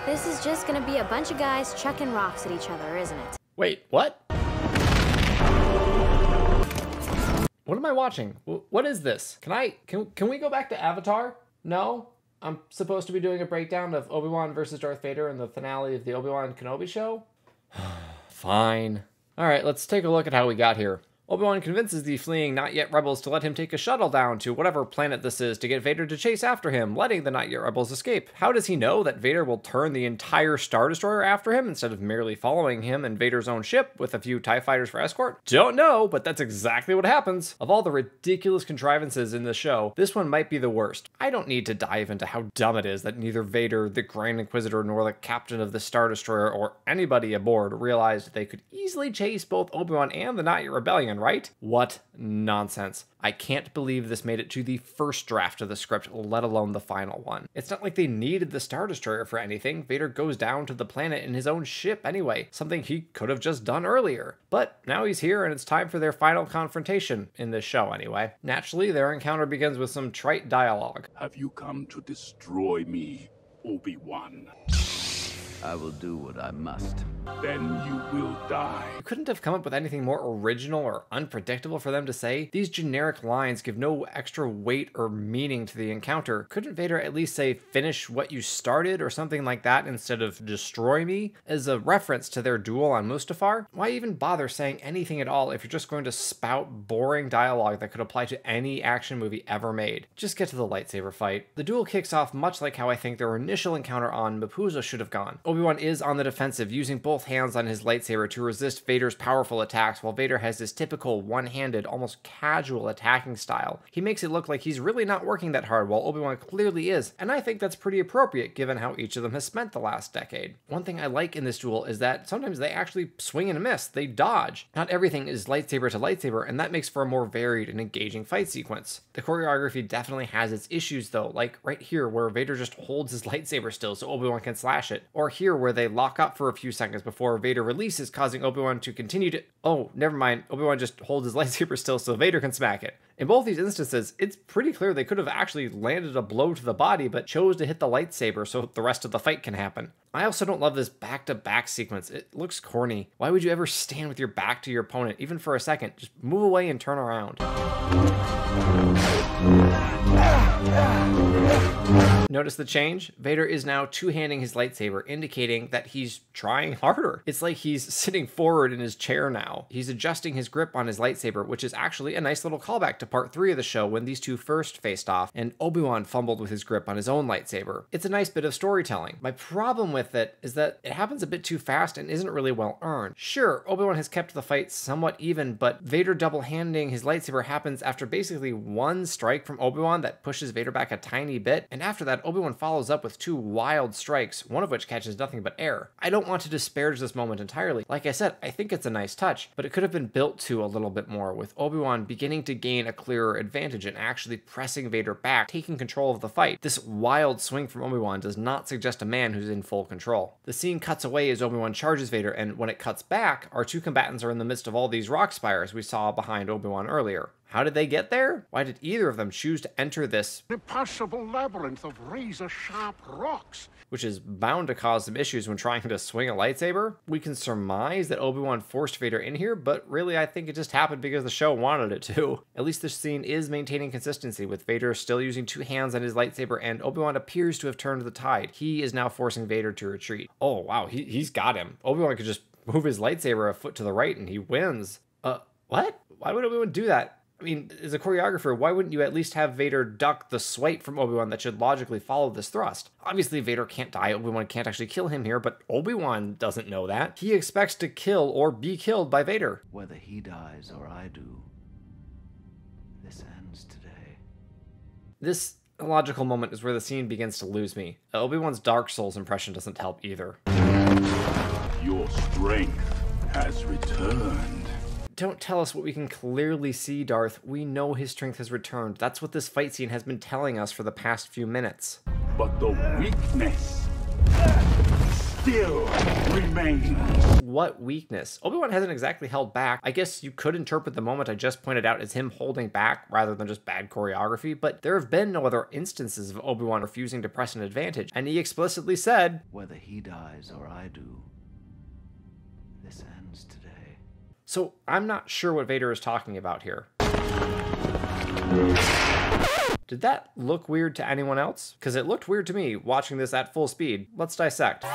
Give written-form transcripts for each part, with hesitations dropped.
This is just gonna be a bunch of guys chucking rocks at each other, isn't it? Wait, what? What am I watching? What is this? Can we go back to Avatar? No? I'm supposed to be doing a breakdown of Obi-Wan versus Darth Vader in the finale of the Obi-Wan Kenobi show? Fine. Alright, let's take a look at how we got here. Obi-Wan convinces the fleeing not-yet rebels to let him take a shuttle down to whatever planet this is to get Vader to chase after him, letting the not-yet rebels escape. How does he know that Vader will turn the entire Star Destroyer after him instead of merely following him and Vader's own ship with a few TIE fighters for escort? Don't know, but that's exactly what happens. Of all the ridiculous contrivances in the show, this one might be the worst. I don't need to dive into how dumb it is that neither Vader, the Grand Inquisitor, nor the captain of the Star Destroyer, or anybody aboard realized they could easily chase both Obi-Wan and the not-yet rebellion, right? What nonsense. I can't believe this made it to the first draft of the script, let alone the final one. It's not like they needed the Star Destroyer for anything. Vader goes down to the planet in his own ship anyway, something he could have just done earlier. But now he's here and it's time for their final confrontation, in this show anyway. Naturally, their encounter begins with some trite dialogue. Have you come to destroy me, Obi-Wan? I will do what I must. Then you will die. You couldn't have come up with anything more original or unpredictable for them to say. These generic lines give no extra weight or meaning to the encounter. Couldn't Vader at least say, finish what you started, or something like that instead of destroy me, as a reference to their duel on Mustafar? Why even bother saying anything at all if you're just going to spout boring dialogue that could apply to any action movie ever made? Just get to the lightsaber fight. The duel kicks off much like how I think their initial encounter on Mapuzo should have gone. Obi-Wan is on the defensive, using both hands on his lightsaber to resist Vader's powerful attacks, while Vader has his typical one-handed, almost casual attacking style. He makes it look like he's really not working that hard, while Obi-Wan clearly is, and I think that's pretty appropriate given how each of them has spent the last decade. One thing I like in this duel is that sometimes they actually swing and miss, they dodge. Not everything is lightsaber to lightsaber, and that makes for a more varied and engaging fight sequence. The choreography definitely has its issues though, like right here where Vader just holds his lightsaber still so Obi-Wan can slash it, or here where they lock up for a few seconds before Vader releases, causing Obi-Wan to continue to... Oh, never mind. Obi-Wan just holds his lightsaber still so Vader can smack it. In both these instances, it's pretty clear they could have actually landed a blow to the body, but chose to hit the lightsaber so the rest of the fight can happen. I also don't love this back-to-back sequence. It looks corny. Why would you ever stand with your back to your opponent, even for a second? Just move away and turn around. Notice the change? Vader is now two-handing his lightsaber, indicating that he's trying harder. It's like he's sitting forward in his chair now. He's adjusting his grip on his lightsaber, which is actually a nice little callback to part 3 of the show when these two first faced off, and Obi-Wan fumbled with his grip on his own lightsaber. It's a nice bit of storytelling. My problem with it is that it happens a bit too fast and isn't really well earned. Sure, Obi-Wan has kept the fight somewhat even, but Vader double-handing his lightsaber happens after basically one strike from Obi-Wan that pushes Vader back a tiny bit, and after that, Obi-Wan follows up with 2 wild strikes, one of which catches nothing but air. I don't want to disparage this moment entirely. Like I said, I think it's a nice touch, but it could have been built to a little bit more, with Obi-Wan beginning to gain a clearer advantage and actually pressing Vader back, taking control of the fight. This wild swing from Obi-Wan does not suggest a man who's in full control. The scene cuts away as Obi-Wan charges Vader, and when it cuts back, our 2 combatants are in the midst of all these rock spires we saw behind Obi-Wan earlier. How did they get there? Why did either of them choose to enter this Impossible labyrinth of razor-sharp rocks? Which is bound to cause some issues when trying to swing a lightsaber? We can surmise that Obi-Wan forced Vader in here, but really I think it just happened because the show wanted it to. At least this scene is maintaining consistency, with Vader still using 2 hands on his lightsaber, and Obi-Wan appears to have turned the tide. He is now forcing Vader to retreat. Oh wow, he's got him. Obi-Wan could just move his lightsaber a foot to the right and he wins. What? Why would Obi-Wan do that? I mean, as a choreographer, why wouldn't you at least have Vader duck the swipe from Obi-Wan that should logically follow this thrust? Obviously, Vader can't die. Obi-Wan can't actually kill him here, but Obi-Wan doesn't know that. He expects to kill or be killed by Vader. Whether he dies or I do, this ends today. This illogical moment is where the scene begins to lose me. Obi-Wan's Dark Souls impression doesn't help either. Your strength has returned. Don't tell us what we can clearly see, Darth. We know his strength has returned. That's what this fight scene has been telling us for the past few minutes. But the weakness still remains. What weakness? Obi-Wan hasn't exactly held back. I guess you could interpret the moment I just pointed out as him holding back rather than just bad choreography, but there have been no other instances of Obi-Wan refusing to press an advantage, and he explicitly said, Whether he dies or I do, this ends today. so I'm not sure what Vader is talking about here. Did that look weird to anyone else? Because it looked weird to me watching this at full speed. Let's dissect.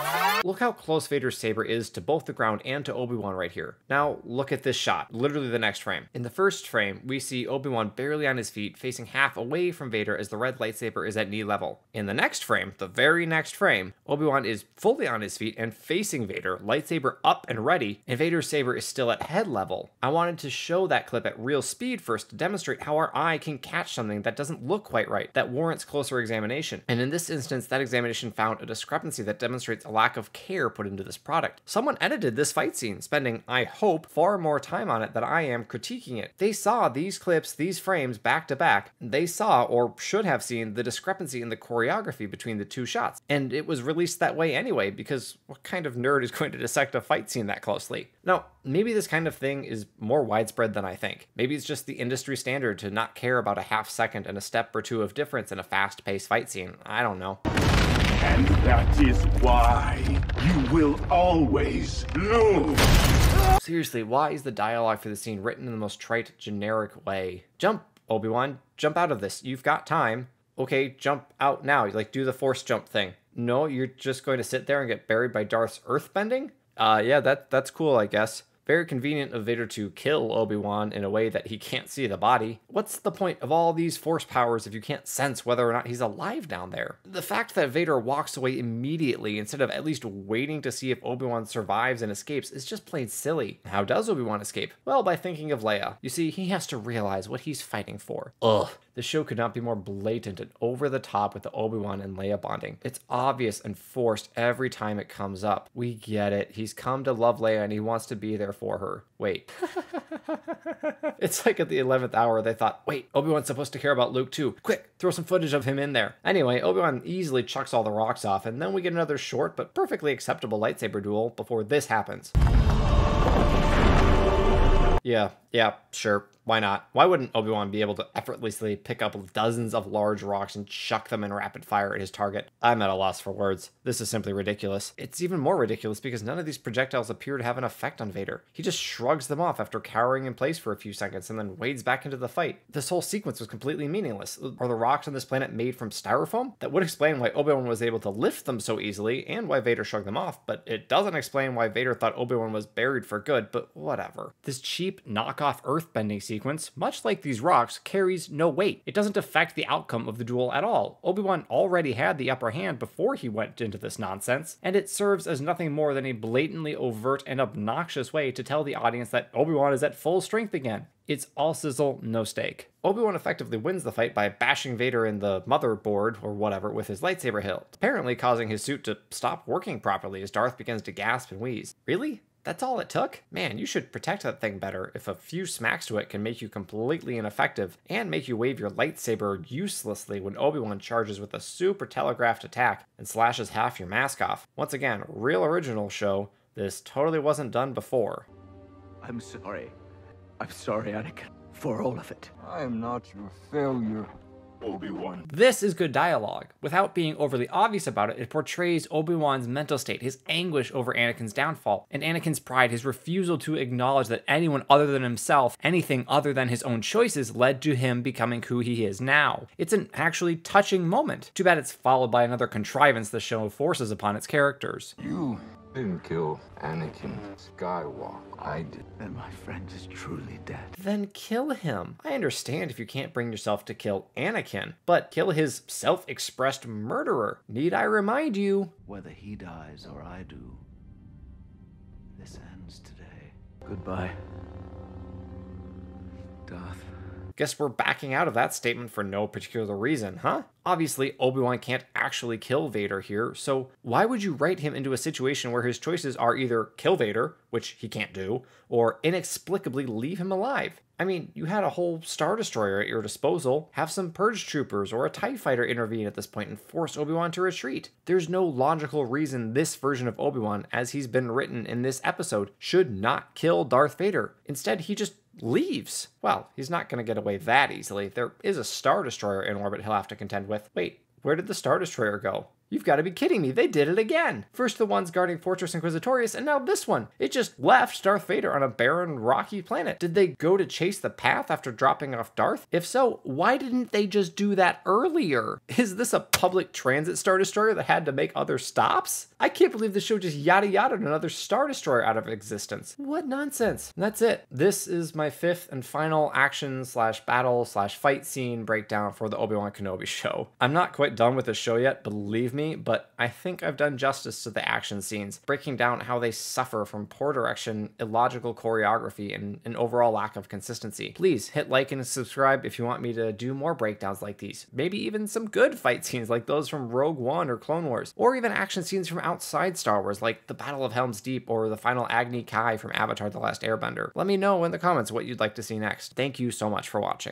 Look how close Vader's saber is to both the ground and to Obi-Wan right here. Now look at this shot, literally the next frame. In the first frame, we see Obi-Wan barely on his feet, facing half away from Vader as the red lightsaber is at knee level. In the next frame, the very next frame, Obi-Wan is fully on his feet and facing Vader, lightsaber up and ready, and Vader's saber is still at head level. I wanted to show that clip at real speed first to demonstrate how our eye can catch something that doesn't look quite right, that warrants closer examination. And in this instance, that examination found a discrepancy that demonstrates a lack of care put into this product. Someone edited this fight scene, spending, I hope, far more time on it than I am critiquing it. They saw these clips, these frames back to back. They saw, or should have seen, the discrepancy in the choreography between the two shots. And it was released that way anyway, because what kind of nerd is going to dissect a fight scene that closely? Now, maybe this kind of thing is more widespread than I think. Maybe it's just the industry standard to not care about a half second and a step or two of difference in a fast-paced fight scene. I don't know. And that is why you will always lose. Seriously, why is the dialogue for the scene written in the most trite, generic way? Jump, Obi-Wan. Jump out of this. You've got time. Okay, jump out now. Like, do the force jump thing. No, you're just going to sit there and get buried by Darth's earthbending? Yeah, that's cool, I guess. Very convenient of Vader to kill Obi-Wan in a way that he can't see the body. What's the point of all these force powers if you can't sense whether or not he's alive down there? The fact that Vader walks away immediately instead of at least waiting to see if Obi-Wan survives and escapes is just plain silly. How does Obi-Wan escape? Well, by thinking of Leia. You see, he has to realize what he's fighting for. Ugh. The show could not be more blatant and over the top with the Obi-Wan and Leia bonding. It's obvious and forced every time it comes up. We get it. He's come to love Leia and he wants to be there for her. Wait. It's like at the 11th hour they thought, wait, Obi-Wan's supposed to care about Luke too. Quick, throw some footage of him in there. Anyway, Obi-Wan easily chucks all the rocks off, and then we get another short but perfectly acceptable lightsaber duel before this happens. Yeah, sure. Why not? Why wouldn't Obi-Wan be able to effortlessly pick up dozens of large rocks and chuck them in rapid fire at his target? I'm at a loss for words. This is simply ridiculous. It's even more ridiculous because none of these projectiles appear to have an effect on Vader. He just shrugs them off after cowering in place for a few seconds and then wades back into the fight. This whole sequence was completely meaningless. Are the rocks on this planet made from styrofoam? That would explain why Obi-Wan was able to lift them so easily and why Vader shrugged them off, but it doesn't explain why Vader thought Obi-Wan was buried for good, but whatever. This cheap knockoff earthbending sequence, much like these rocks, carries no weight. It doesn't affect the outcome of the duel at all. Obi-Wan already had the upper hand before he went into this nonsense, and it serves as nothing more than a blatantly overt and obnoxious way to tell the audience that Obi-Wan is at full strength again. It's all sizzle, no steak. Obi-Wan effectively wins the fight by bashing Vader in the motherboard, or whatever, with his lightsaber hilt, apparently causing his suit to stop working properly as Darth begins to gasp and wheeze. Really? That's all it took? Man, you should protect that thing better if a few smacks to it can make you completely ineffective and make you wave your lightsaber uselessly when Obi-Wan charges with a super telegraphed attack and slashes half your mask off. Once again, real original show. This totally wasn't done before. I'm sorry. I'm sorry, Anakin, for all of it. I am not your failure. Obi-Wan. This is good dialogue. Without being overly obvious about it, it portrays Obi-Wan's mental state, his anguish over Anakin's downfall, and Anakin's pride, his refusal to acknowledge that anyone other than himself, anything other than his own choices, led to him becoming who he is now. It's an actually touching moment. Too bad it's followed by another contrivance the show forces upon its characters. You didn't kill Anakin Skywalker. I did. Then my friend is truly dead. Then kill him. I understand if you can't bring yourself to kill Anakin, but kill his self-expressed murderer. Need I remind you? Whether he dies or I do, this ends today. Goodbye, Darth. Guess we're backing out of that statement for no particular reason, huh? Obviously, Obi-Wan can't actually kill Vader here, so why would you write him into a situation where his choices are either kill Vader, which he can't do, or inexplicably leave him alive? I mean, you had a whole Star Destroyer at your disposal. Have some Purge Troopers or a TIE Fighter intervene at this point and force Obi-Wan to retreat. There's no logical reason this version of Obi-Wan, as he's been written in this episode, should not kill Darth Vader. Instead, he just leaves. Well, he's not going to get away that easily. There is a Star Destroyer in orbit he'll have to contend with. Wait, where did the Star Destroyer go? You've got to be kidding me, they did it again! First the ones guarding Fortress Inquisitorius, and now this one! It just left Darth Vader on a barren, rocky planet. Did they go to chase the path after dropping off Darth? If so, why didn't they just do that earlier? Is this a public transit Star Destroyer that had to make other stops? I can't believe the show just yada yada'd another Star Destroyer out of existence. What nonsense. And that's it. This is my 5th and final action / battle / fight scene breakdown for the Obi-Wan Kenobi show. I'm not quite done with the show yet, believe me, but I think I've done justice to the action scenes, breaking down how they suffer from poor direction, illogical choreography, and an overall lack of consistency. Please hit like and subscribe if you want me to do more breakdowns like these. Maybe even some good fight scenes like those from Rogue One or Clone Wars, or even action scenes from outside Star Wars like the Battle of Helm's Deep or the final Agni Kai from Avatar: The Last Airbender. Let me know in the comments what you'd like to see next. Thank you so much for watching.